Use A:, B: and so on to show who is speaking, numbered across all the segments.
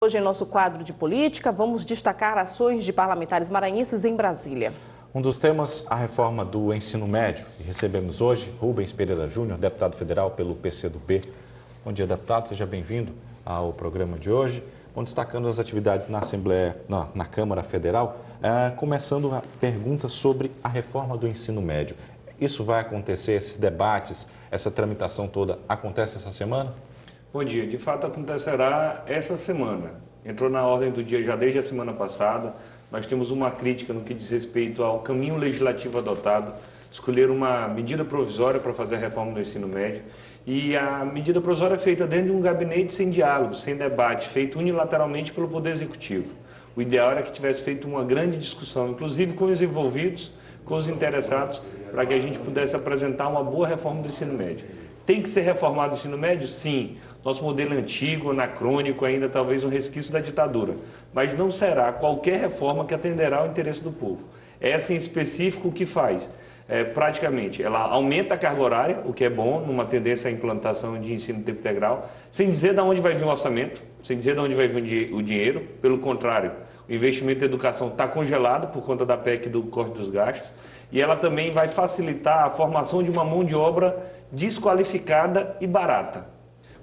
A: Hoje, em nosso quadro de política, vamos destacar ações de parlamentares maranhenses em Brasília.
B: Um dos temas, a reforma do ensino médio. E recebemos hoje Rubens Pereira Júnior, deputado federal pelo PCdoB. Bom dia, deputado. Seja bem-vindo ao programa de hoje. Vamos destacando as atividades na Assembleia, na Câmara Federal. Começando a pergunta sobre a reforma do ensino médio. Isso vai acontecer, esses debates, essa tramitação toda acontece essa semana?
C: Bom dia. De fato, acontecerá essa semana. Entrou na ordem do dia já desde a semana passada. Nós temos uma crítica no que diz respeito ao caminho legislativo adotado, escolher uma medida provisória para fazer a reforma do ensino médio. E a medida provisória é feita dentro de um gabinete sem diálogo, sem debate, feito unilateralmente pelo Poder Executivo. O ideal era que tivesse feito uma grande discussão, inclusive com os envolvidos, com os interessados, para que a gente pudesse apresentar uma boa reforma do ensino médio. Tem que ser reformado o ensino médio? Sim. Nosso modelo é antigo, anacrônico, ainda talvez um resquício da ditadura. Mas não será qualquer reforma que atenderá ao interesse do povo. Essa em específico o que faz? Praticamente, ela aumenta a carga horária, o que é bom, numa tendência à implantação de ensino de tempo integral, sem dizer de onde vai vir o orçamento, sem dizer de onde vai vir o dinheiro. Pelo contrário, o investimento em educação está congelado por conta da PEC do corte dos gastos. E ela também vai facilitar a formação de uma mão de obra desqualificada e barata.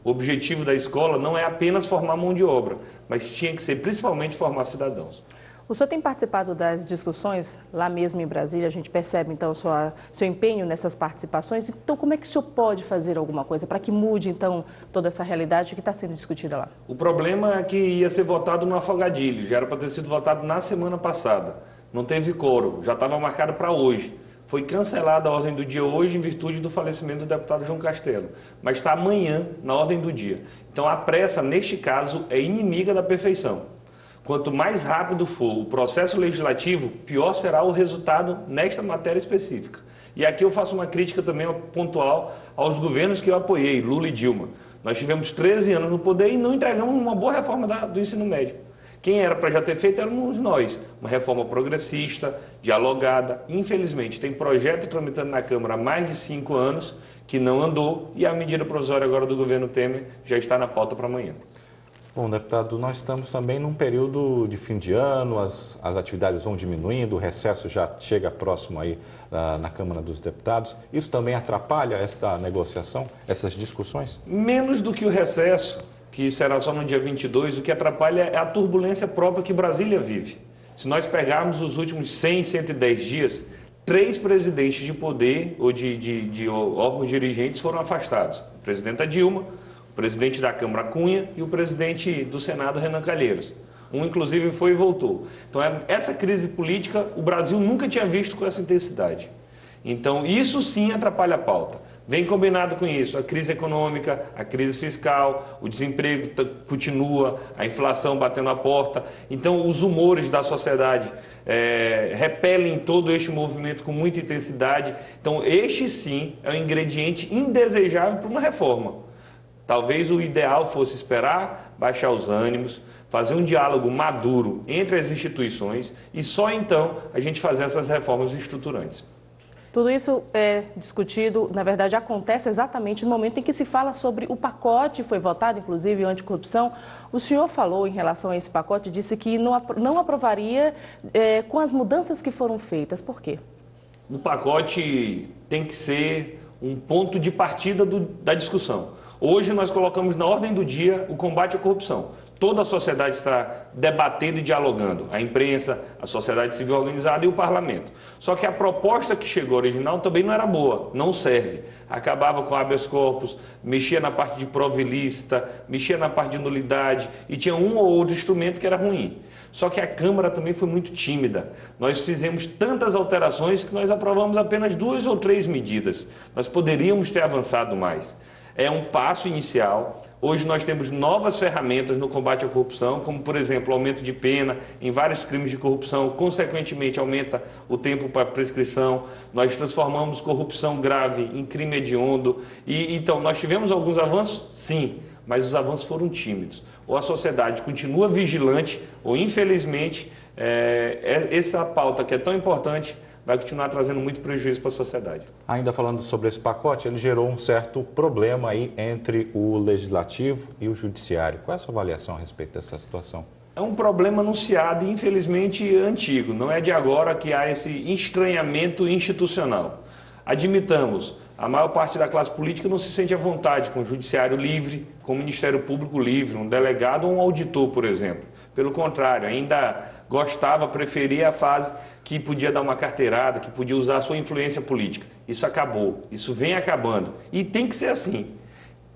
C: O objetivo da escola não é apenas formar mão de obra, mas tinha que ser principalmente formar cidadãos.
A: O senhor tem participado das discussões lá mesmo em Brasília, a gente percebe então seu empenho nessas participações. Então como é que o senhor pode fazer alguma coisa para que mude então toda essa realidade que está sendo discutida lá?
C: O problema é que ia ser votado no afogadilho, já era para ter sido votado na semana passada. Não teve quórum, já estava marcado para hoje. Foi cancelada a ordem do dia hoje em virtude do falecimento do deputado João Castelo, mas está amanhã na ordem do dia. Então a pressa, neste caso, é inimiga da perfeição. Quanto mais rápido for o processo legislativo, pior será o resultado nesta matéria específica. E aqui eu faço uma crítica também pontual aos governos que eu apoiei, Lula e Dilma. Nós tivemos 13 anos no poder e não entregamos uma boa reforma do ensino médio. Quem era para já ter feito éramos nós, uma reforma progressista, dialogada. Infelizmente, tem projeto tramitando na Câmara há mais de 5 anos que não andou e a medida provisória agora do governo Temer já está na pauta para amanhã.
B: Bom, deputado, nós estamos também num período de fim de ano, as atividades vão diminuindo, o recesso já chega próximo aí na Câmara dos Deputados. Isso também atrapalha esta negociação, essas discussões?
C: Menos do que o recesso, que será só no dia 22, o que atrapalha é a turbulência própria que Brasília vive. Se nós pegarmos os últimos 100, 110 dias, 3 presidentes de poder ou de órgãos dirigentes foram afastados. A presidenta Dilma, o presidente da Câmara Cunha e o presidente do Senado Renan Calheiros. Um, inclusive, foi e voltou. Então, essa crise política, o Brasil nunca tinha visto com essa intensidade. Então, isso sim atrapalha a pauta. Vem combinado com isso, a crise econômica, a crise fiscal, o desemprego continua, a inflação batendo a porta. Então, os humores da sociedade repelem todo este movimento com muita intensidade. Então, este sim é um ingrediente indesejável para uma reforma. Talvez o ideal fosse esperar, baixar os ânimos, fazer um diálogo maduro entre as instituições e só então a gente fazer essas reformas estruturantes.
A: Tudo isso é discutido, na verdade, acontece exatamente no momento em que se fala sobre o pacote, foi votado, inclusive, anticorrupção. O senhor falou em relação a esse pacote, disse que não aprovaria com as mudanças que foram feitas. Por quê?
C: No pacote tem que ser um ponto de partida da discussão. Hoje nós colocamos na ordem do dia o combate à corrupção. Toda a sociedade está debatendo e dialogando, a imprensa, a sociedade civil organizada e o parlamento. Só que a proposta que chegou original também não era boa, não serve. Acabava com habeas corpus, mexia na parte de prova ilícita, mexia na parte de nulidade e tinha um ou outro instrumento que era ruim. Só que a Câmara também foi muito tímida. Nós fizemos tantas alterações que nós aprovamos apenas 2 ou 3 medidas. Nós poderíamos ter avançado mais. É um passo inicial. Hoje nós temos novas ferramentas no combate à corrupção, como, por exemplo, aumento de pena em vários crimes de corrupção, consequentemente aumenta o tempo para prescrição. Nós transformamos corrupção grave em crime hediondo. Então, nós tivemos alguns avanços? Sim, mas os avanços foram tímidos. Ou a sociedade continua vigilante, ou, infelizmente, essa pauta que é tão importante vai continuar trazendo muito prejuízo para a sociedade.
B: Ainda falando sobre esse pacote, ele gerou um certo problema aí entre o Legislativo e o Judiciário. Qual é a sua avaliação a respeito dessa situação?
C: É um problema anunciado e, infelizmente, antigo. Não é de agora que há esse estranhamento institucional. Admitamos, a maior parte da classe política não se sente à vontade com o Judiciário livre, com o Ministério Público livre, um delegado ou um auditor, por exemplo. Pelo contrário, ainda gostava, preferia a fase que podia dar uma carteirada, que podia usar a sua influência política. Isso acabou, isso vem acabando. E tem que ser assim.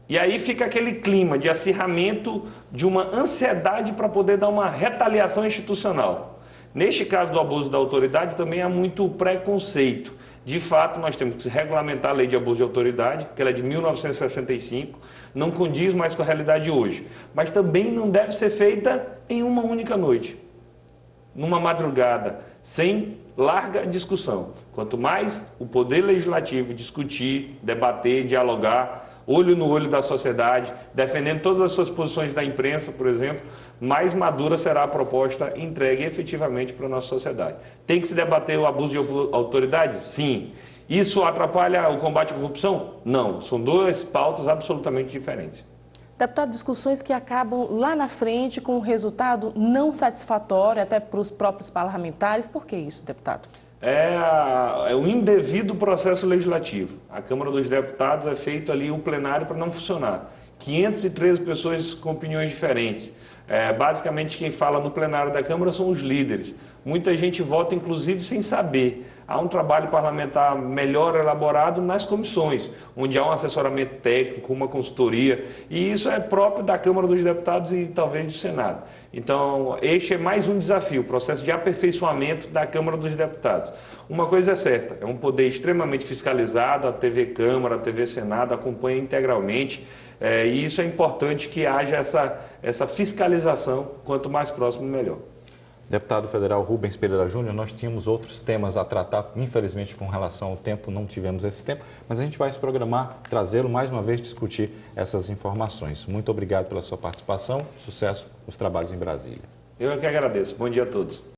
C: E aí fica aquele clima de acirramento, de uma ansiedade para poder dar uma retaliação institucional. Neste caso do abuso da autoridade também há muito preconceito. De fato, nós temos que regulamentar a lei de abuso de autoridade, que ela é de 1965, não condiz mais com a realidade de hoje. Mas também não deve ser feita em uma única noite, numa madrugada, sem larga discussão. Quanto mais o Poder Legislativo discutir, debater, dialogar, olho no olho da sociedade, defendendo todas as suas posições da imprensa, por exemplo, mais madura será a proposta entregue efetivamente para a nossa sociedade. Tem que se debater o abuso de autoridade? Sim. Isso atrapalha o combate à corrupção? Não. São duas pautas absolutamente diferentes.
A: Deputado, discussões que acabam lá na frente com um resultado não satisfatório até para os próprios parlamentares. Por que isso, deputado?
C: É o indevido processo legislativo. A Câmara dos Deputados é feito ali o plenário para não funcionar. 513 pessoas com opiniões diferentes. Basicamente quem fala no plenário da Câmara são os líderes. Muita gente vota inclusive sem saber. Há um trabalho parlamentar melhor elaborado nas comissões, onde há um assessoramento técnico, uma consultoria, e isso é próprio da Câmara dos Deputados e talvez do Senado. Então, este é mais um desafio, o processo de aperfeiçoamento da Câmara dos Deputados. Uma coisa é certa, é um poder extremamente fiscalizado, a TV Câmara, a TV Senado acompanha integralmente, e isso é importante que haja essa fiscalização, quanto mais próximo, melhor.
B: Deputado federal Rubens Pereira Júnior, nós tínhamos outros temas a tratar, infelizmente com relação ao tempo não tivemos esse tempo, mas a gente vai se programar, trazê-lo mais uma vez, discutir essas informações. Muito obrigado pela sua participação, sucesso nos trabalhos em Brasília.
C: Eu é que agradeço, bom dia a todos.